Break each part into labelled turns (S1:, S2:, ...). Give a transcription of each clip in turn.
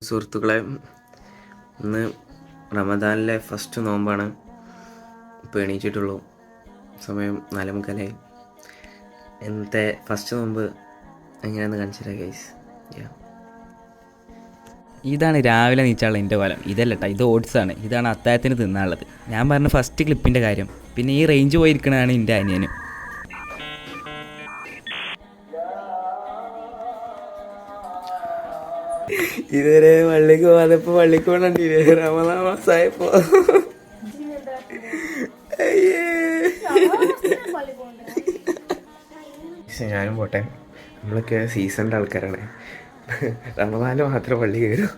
S1: സുഹൃത്തുക്കളെ, ഇന്ന് റമദാനിലെ ഫസ്റ്റ് നോമ്പാണ്. ഇപ്പോൾ എണീച്ചിട്ടുള്ളൂ. സമയം 4:45. ഇന്നത്തെ ഫസ്റ്റ് നോമ്പ് എങ്ങനെയാണെന്ന് കാണിച്ചില്ല ഗൈസ്.
S2: ഇതാണ് രാവിലെ നീച്ചാളുള്ള എൻ്റെ കോലം. ഇതല്ല കേട്ടോ, ഇത് ഓട്സാണ്. ഇതാണ് അത്താഴത്തിന് തിന്നാനുള്ളത്. ഞാൻ പറഞ്ഞ ഫസ്റ്റ് ക്ലിപ്പിൻ്റെ കാര്യം. പിന്നെ ഈ റേഞ്ച് പോയിരിക്കണതാണ് എൻ്റെ അനിയനും.
S1: ഇതുവരെ പള്ളിക്ക് പോകാതെപ്പോ പള്ളിക്ക് പോകണ്ടില്ലേ? റമദാൻ മാസമായപ്പോ ഞാനും പോട്ടെ. നമ്മളൊക്കെ സീസണിൻ്റെ ആൾക്കാരാണ്. റമദാനിൽ മാത്രം പള്ളി കയറും.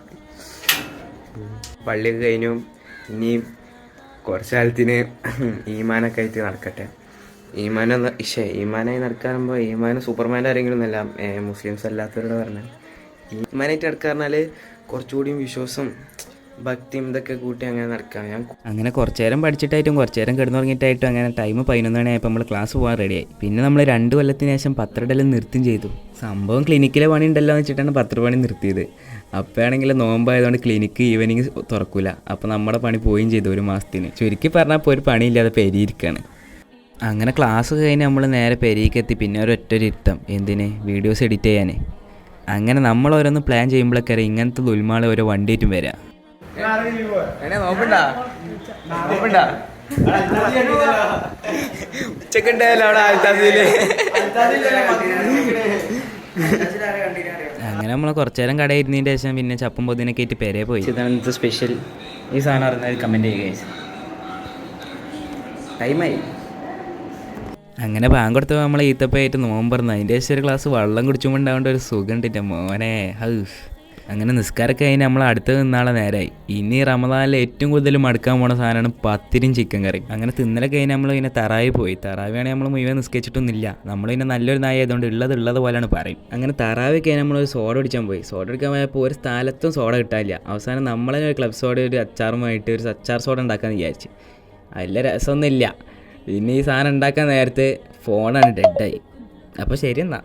S1: പള്ളിയൊക്കെ കഴിഞ്ഞു. ഇനിയും കുറച്ച് കാലത്തിന് ഈമാനൊക്കെ ആയിട്ട് നടക്കട്ടെ. ഈമാനായി നടക്കാറുമ്പോൾ ഈമാൻ സൂപ്പർമാൻ്റെ ആരെങ്കിലും എന്നല്ല, മുസ്ലിംസ് അല്ലാത്തവരോട് പറഞ്ഞാൽ ഈമാനായിട്ട് നടക്കുക പറഞ്ഞാൽ കുറച്ചുകൂടി വിശ്വാസം ഭക്തിയും ഇതൊക്കെ കൂട്ടി അങ്ങനെ നടക്കാം.
S2: അങ്ങനെ കുറച്ച് നേരം പഠിച്ചിട്ടായിട്ടും കുറച്ച് നേരം കിടന്നുറങ്ങിയിട്ടായിട്ടും അങ്ങനെ ടൈം 11 മണിയായപ്പോൾ നമ്മൾ ക്ലാസ് പോകാൻ റെഡിയായി. പിന്നെ നമ്മൾ 2 കൊല്ലത്തിന് ശേഷം പത്രടലും നിർത്തും ചെയ്തു. സംഭവം ക്ലിനിക്കിലെ പണി ഉണ്ടല്ലോ എന്ന് വെച്ചിട്ടാണ് പത്രപണി നിർത്തിയത്. അപ്പോഴാണെങ്കിൽ നോമ്പായതുകൊണ്ട് ക്ലിനിക്ക് ഈവനിങ് തുറക്കില്ല. അപ്പോൾ നമ്മുടെ പണി പോവുകയും ചെയ്തു 1 മാസത്തിന്. ചുരുക്കി പറഞ്ഞാൽ ഇപ്പോൾ ഒരു പണിയില്ലാതെ പെരിയിരിക്കുകയാണ്. അങ്ങനെ ക്ലാസ് കഴിഞ്ഞ് നമ്മൾ നേരെ പെരിയിക്കെത്തി. പിന്നെ ഒരൊറ്റ ഇരുത്തം, എന്തിന്? വീഡിയോസ് എഡിറ്റ് ചെയ്യാനേ. അങ്ങനെ നമ്മൾ ഓരോന്ന് പ്ലാൻ ചെയ്യുമ്പോഴൊക്കെ ഇങ്ങനത്തെ ദുൽമാൾ ഓരോ വണ്ടിയായിട്ടും വരാം. അങ്ങനെ നമ്മൾ കുറച്ചു നേരം കട ഇരുന്നതിൻ്റെ ശേഷം പിന്നെ ചപ്പും പൊതിനൊക്കെ ആയിട്ട് പേരെ പോയി.
S1: ഇതാണ് സ്പെഷ്യൽ. ഈ സാധനം അറിഞ്ഞാൽ കമൻറ്റ് ചെയ്യുക. ടൈമായി.
S2: അങ്ങനെ ബാങ്ക് കൊടുത്തപ്പോൾ നമ്മൾ ഈത്തപ്പയായിട്ട് നോമ്പറന്നു. അതിൻ്റെ ശേഷം ഒരു ഗ്ലാസ് വെള്ളം കുടിച്ചുമ്പോൾ ഉണ്ടാവേണ്ട ഒരു സുഖം ഉണ്ട് എൻ്റെ മോനെ. അങ്ങനെ നിസ്കാരമൊക്കെ കഴിഞ്ഞ് നമ്മൾ അടുത്ത് നിന്നാളെ നേരമായി. ഇനി റമദാനിൽ ഏറ്റവും കൂടുതൽ മടുക്കാൻ പോണ സാധനമാണ് പത്തിരിയും ചിക്കൻ കറിയും. അങ്ങനെ തിന്നലൊക്കെ കഴിഞ്ഞ് നമ്മൾ പിന്നെ തറാവി പോയി. തറാവിയാണെങ്കിൽ നമ്മൾ മുഴുവൻ നിസ്കരിച്ചിട്ടൊന്നുമില്ല. നമ്മൾ പിന്നെ നല്ലൊരു നായ ആയതുകൊണ്ട് ഉള്ളത് പോലെയാണ് പറയും. അങ്ങനെ തറാവി കഴിഞ്ഞ് നമ്മളൊരു സോഡ അടിക്കാൻ പോയി. സോഡ അടിക്കാൻ പോയപ്പോൾ ഒരു സ്ഥലത്തും സോഡ കിട്ടാനില്ല. അവസാനം നമ്മളെ ഒരു ക്ലബ് സോഡ ഒരു അച്ചാറുമായിട്ട് ഒരു അച്ചാർ സോഡ ഉണ്ടാക്കാമെന്ന് വിചാരിച്ചു. അതിൽ രസമൊന്നുമില്ല. പിന്നെ ഈ സാധനം ഉണ്ടാക്കാൻ നേരത്തെ ഫോണാണ് ഡെഡായി. അപ്പോൾ ശരി എന്നാ.